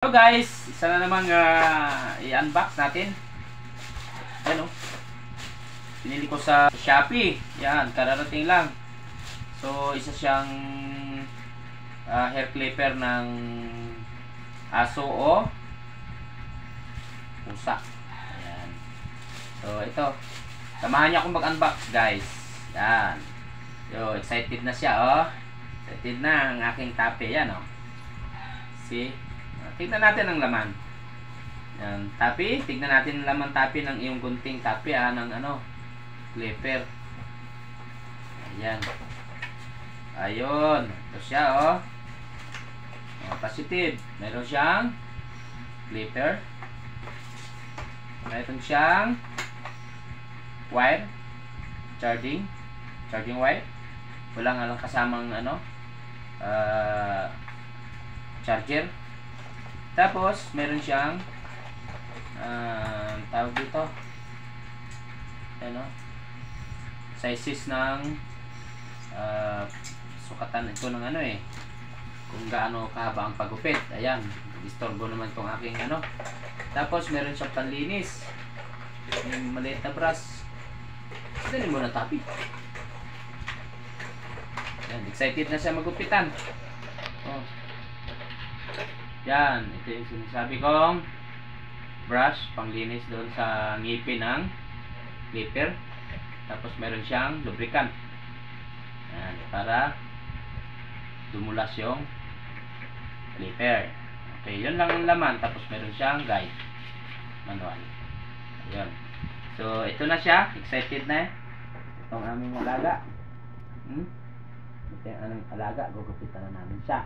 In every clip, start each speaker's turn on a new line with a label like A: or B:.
A: Hello guys, isa na namang i-unbox natin. Ayan o. Pinili ko sa Shopee. Yan, kararating lang. So, isa siyang hair clipper ng aso o pusa. Ayan. So, ito. Samahan niyo akong mag-unbox guys. Yan. So, excited na siya o. Excited na ang aking tape. Yan o. See? Tignan natin ang laman. Yan, tapi, tignan natin ang laman tapi ng iyong gunting tapi ng clipper. Ayan. Ayun, ito siya positive. Meron siyang clipper. Meron siyang wire, charging wire. Wala nga lang kasamang charger. Tapos, meron siyang tawag dito sizes ng sukatan ito ng kung gaano kahaba ang pagupit. Ayan, istorbo naman itong aking Tapos, meron siyang panlinis. May maliit na brush. Dali mo na tapi. Ayan, excited na siya magupitan. Yan, ito yung sinasabi kong brush, panglinis doon sa ngipin ng clipper. Tapos meron siyang lubricant. Yan, para dumulas yung clipper. Okay, yun lang ang laman. Tapos meron siyang guide manual. Ayun. So, ito na siya. Excited na itong aming alaga. Ito yung aming alaga. Gugupitan na namin siya.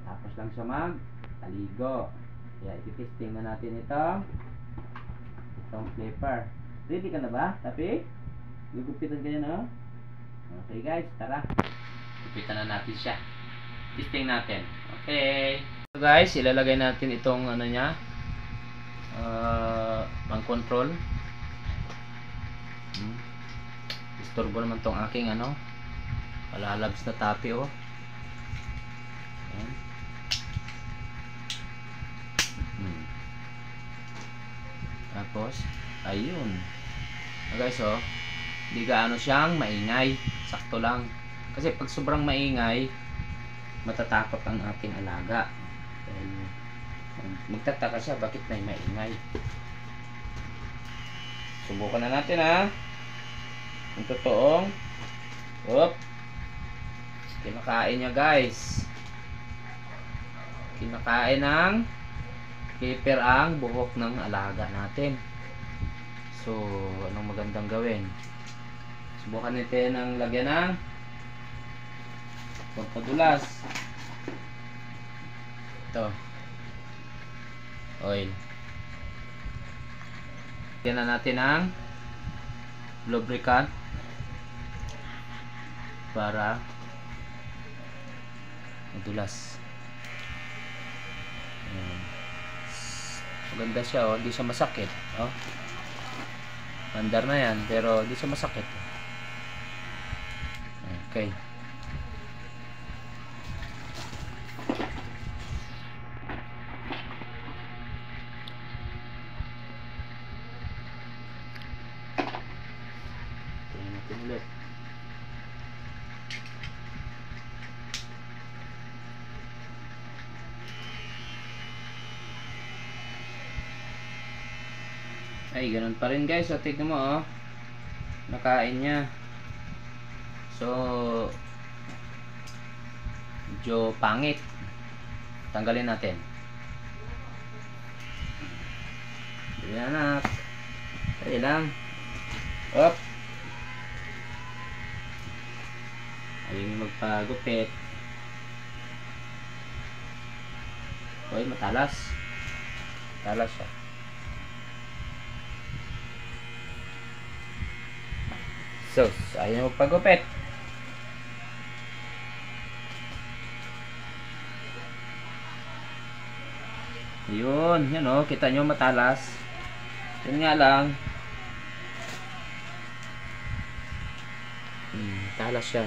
A: Tapos lang siya mag-aligo. Kaya iti-testing na natin itong clipper. Ready ka na ba? Tapi? Gugupitan ka yan, Okay guys, tara. Gugupitan na natin siya. Testing natin. Okay. So guys, ilalagay natin itong niya. Pang control. Istorbo naman tong aking palalabs na tapi Tapos, ayun. Guys, hindi gaano siyang maingay. Sakto lang. Kasi pag sobrang maingay, matatakot ang ating alaga. Dahil, magtataka siya, bakit may maingay. Subukan na natin, Ang totoong, kinakain niya, guys. Kinakain ng clipper ang buhok ng alaga natin. So, anong magandang gawin? Subukan natin ang lagyan ng pampadulas. Ito. Oil. Lagyan na natin ng lubricant para madulas. Maganda siya, hindi siya masakit. Mandar na yan, pero hindi siya masakit. Okay. Tingnan natin ulit. Ay, ganun pa rin guys. So, tignan mo, nakain niya. So, medyo pangit. Tanggalin natin. Ayan na. Ay lang. Up. Ayun yung magpagupit. Uy, matalas. Matalas siya. So, ayaw magpagupit. Yun, yan kita nyo matalas. Yun nga lang. Matalas siya.